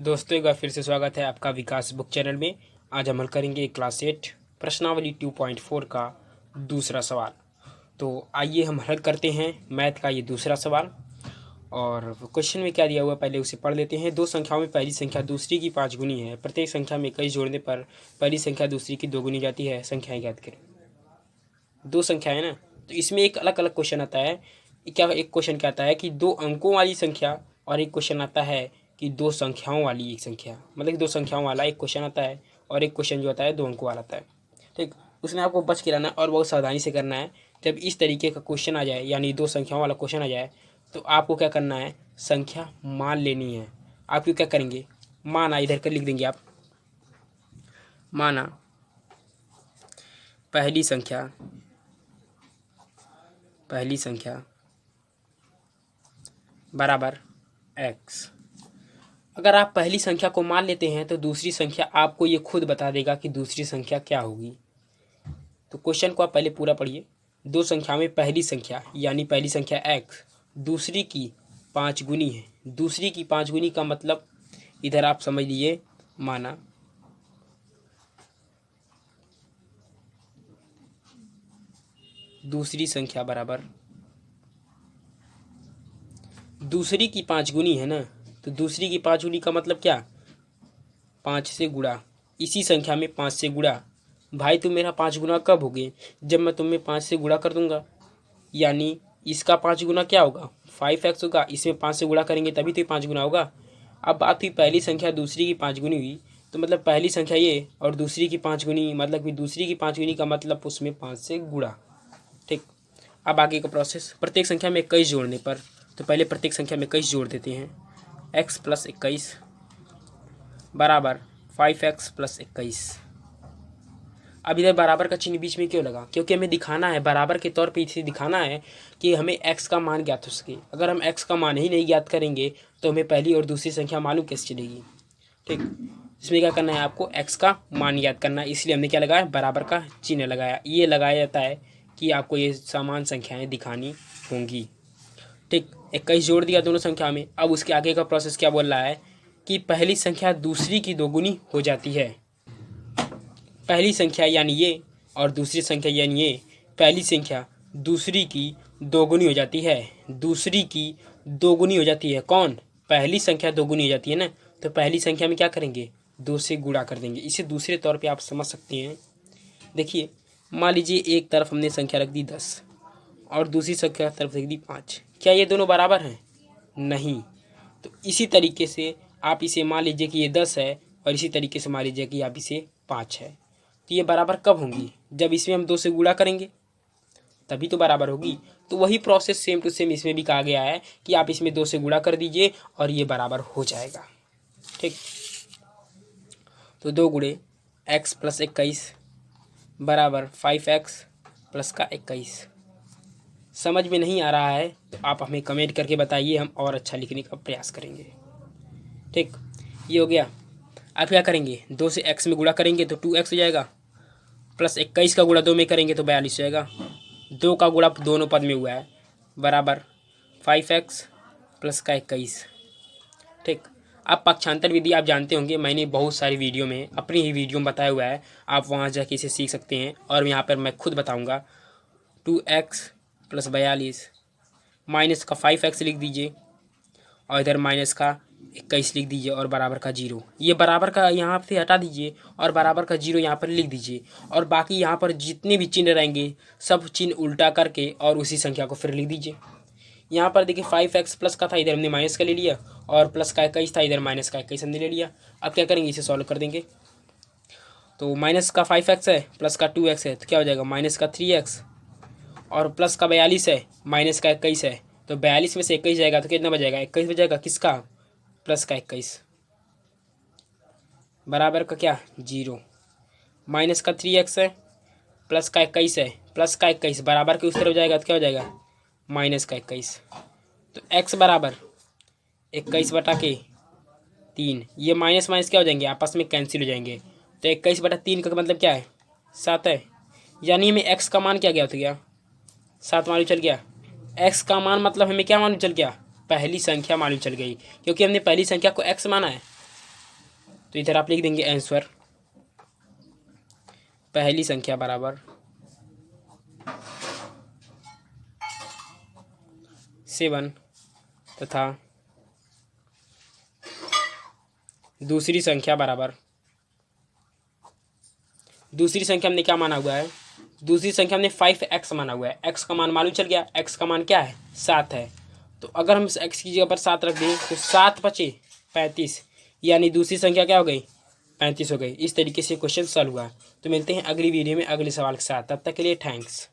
दोस्तों एक बार फिर से स्वागत है आपका विकास बुक चैनल में। आज हम हल करेंगे क्लास 8 प्रश्नावली 2.4 का दूसरा सवाल। तो आइए हम हल करते हैं मैथ का ये दूसरा सवाल। और क्वेश्चन में क्या दिया हुआ है पहले उसे पढ़ लेते हैं। दो संख्याओं में पहली संख्या दूसरी की 5 गुनी है। प्रत्येक संख्या में 21 जोड़ने पर पहली संख्या दूसरी की 2 गुनी जाती है। संख्याएँ ज्ञात करें। दो संख्याएँ ना, तो इसमें एक अलग अलग क्वेश्चन आता है। क्या एक क्वेश्चन क्या आता है कि 2 अंकों वाली संख्या, और एक क्वेश्चन आता है कि 2 संख्याओं वाली एक संख्या, मतलब कि 2 संख्याओं वाला एक क्वेश्चन आता है, और एक क्वेश्चन जो आता है 2 अंकों वाला आता है। ठीक, उसमें आपको बच के रहना है और बहुत सावधानी से करना है। जब इस तरीके का क्वेश्चन आ जाए, यानी 2 संख्याओं वाला क्वेश्चन आ जाए, तो आपको क्या करना है, संख्या मान लेनी है। आप क्या करेंगे, माना इधर कर लिख देंगे आप, माना पहली संख्या बराबर x। अगर आप पहली संख्या को मान लेते हैं तो दूसरी संख्या आपको ये खुद बता देगा कि दूसरी संख्या क्या होगी। तो क्वेश्चन को आप पहले पूरा पढ़िए। दो संख्या में पहली संख्या यानी पहली संख्या x दूसरी की 5 गुनी है। दूसरी की 5 गुनी का मतलब इधर आप समझ लीजिए, माना दूसरी संख्या बराबर दूसरी की 5 गुनी है ना, तो दूसरी की 5 गुनी का मतलब क्या, 5 से गुणा। इसी संख्या में 5 से गुणा। भाई तुम मेरा 5 गुना कब होगे, जब मैं तुम्हें 5 से गुणा कर दूंगा। यानी इसका 5 गुना क्या होगा, 5x होगा। इसमें 5 से गुणा करेंगे तभी तो 5 गुना होगा। अब बात हुई पहली संख्या दूसरी की 5 गुनी हुई, तो मतलब पहली संख्या ये और दूसरी की 5 गुनी, मतलब कि दूसरी की 5 गुनी का मतलब उसमें 5 से गुणा। ठीक, अब आगे का प्रोसेस, प्रत्येक संख्या में 21 जोड़ने पर, तो पहले प्रत्येक संख्या में 21 जोड़ देते हैं। x + 21 बराबर 5x + 21। अब इधर बराबर का चिन्ह बीच में क्यों लगा, क्योंकि हमें दिखाना है, बराबर के तौर पे इसे दिखाना है कि हमें x का मान ज्ञात हो सके। अगर हम x का मान ही नहीं ज्ञात करेंगे तो हमें पहली और दूसरी संख्या मालूम कैसे चलेगी। ठीक, इसमें क्या करना है, आपको x का मान याद करना है। इसलिए हमने क्या लगाया, बराबर का चिन्ह लगाया। ये लगाया जाता है कि आपको ये समान संख्याएँ दिखानी होंगी। ठीक, 21 जोड़ दिया दोनों संख्या में। अब उसके आगे का प्रोसेस क्या बोल रहा है कि पहली संख्या दूसरी की 2 गुनी हो जाती है। पहली संख्या यानी ये और दूसरी संख्या यानी ये, पहली संख्या दूसरी की 2 गुनी हो जाती है। दूसरी की 2 गुनी हो जाती है। कौन, पहली संख्या 2 गुनी हो जाती है ना, तो पहली संख्या में क्या करेंगे, 2 से गुणा कर देंगे। इसे दूसरे तौर पे आप समझ सकते हैं। देखिए, मान लीजिए एक तरफ हमने संख्या रख दी 10 और दूसरी संख्या तरफ रख दी 5। क्या ये दोनों बराबर हैं, नहीं। तो इसी तरीके से आप इसे मान लीजिए कि ये 10 है, और इसी तरीके से मान लीजिए कि आप इसे 5 है। तो ये बराबर कब होंगी, जब इसमें हम 2 से गुणा करेंगे तभी तो बराबर होगी। तो वही प्रोसेस सेम टू सेम इसमें भी कहा गया है कि आप इसमें 2 से गुणा कर दीजिए और ये बराबर हो जाएगा। ठीक, तो 2 गुणे x + 21 बराबर 5x + 21। समझ में नहीं आ रहा है तो आप हमें कमेंट करके बताइए, हम और अच्छा लिखने का प्रयास करेंगे। ठीक, ये हो गया। अब क्या करेंगे, 2 से x में गुणा करेंगे तो 2x हो जाएगा, प्लस 21 का गुणा 2 में करेंगे तो 42 हो जाएगा। 2 का गुणा दोनों पद में हुआ है, बराबर 5x + 21। ठीक, अब पक्षांतर विधि आप जानते होंगे, मैंने बहुत सारी वीडियो में, अपनी ही वीडियो में बताया हुआ है। आप वहाँ जाके इसे सीख सकते हैं, और यहाँ पर मैं खुद बताऊँगा। 2x + 42 माइनस का 5x लिख दीजिए, और इधर माइनस का 21 लिख दीजिए, और बराबर का 0। ये बराबर का यहाँ से हटा दीजिए और बराबर का 0 यहाँ पर लिख दीजिए। और बाकी यहाँ पर जितने भी चिन्ह रहेंगे सब चिन्ह उल्टा करके और उसी संख्या को फिर लिख दीजिए। यहाँ पर देखिए 5x प्लस का था, इधर हमने माइनस का ले लिया, और प्लस का 21 था, इधर माइनस का 21 हमने ले लिया। अब क्या करेंगे, इसे सॉल्व कर देंगे। तो माइनस का 5x है, प्लस का 2x है, तो क्या हो जाएगा, माइनस का 3x, और प्लस का 42 है, माइनस का 21 है, तो 42 में से 21 जाएगा तो कितना बचेगा, 21 बचेगा। किसका, प्लस का 21, बराबर का क्या, 0। माइनस का 3x है, प्लस का 21 है, प्लस का 21 बराबर के उस तरफ जाएगा तो क्या हो जाएगा, माइनस का 21। तो x बराबर 21/3। ये माइनस माइनस क्या हो जाएंगे, आपस में कैंसिल हो जाएंगे। तो 21/3 का मतलब क्या है, 7 है। यानी हमें x का मान क्या ज्ञात हो गया, 7 मालूम चल गया। x का मान मतलब हमें क्या मालूम चल गया, पहली संख्या मालूम चल गई, क्योंकि हमने पहली संख्या को x माना है। तो इधर आप लिख देंगे आंसर पहली संख्या बराबर 7 तथा दूसरी संख्या बराबर, दूसरी संख्या हमने क्या माना हुआ है, दूसरी संख्या हमने 5x माना हुआ है। x का मान मालूम चल गया, x का मान क्या है 7 है। तो अगर हम इस x की जगह पर 7 रख दें तो 7 बचे 35, यानी दूसरी संख्या क्या हो गई 35 हो गई। इस तरीके से क्वेश्चन सॉल्व हुआ। तो मिलते हैं अगली वीडियो में अगले सवाल के साथ, तब तक के लिए थैंक्स।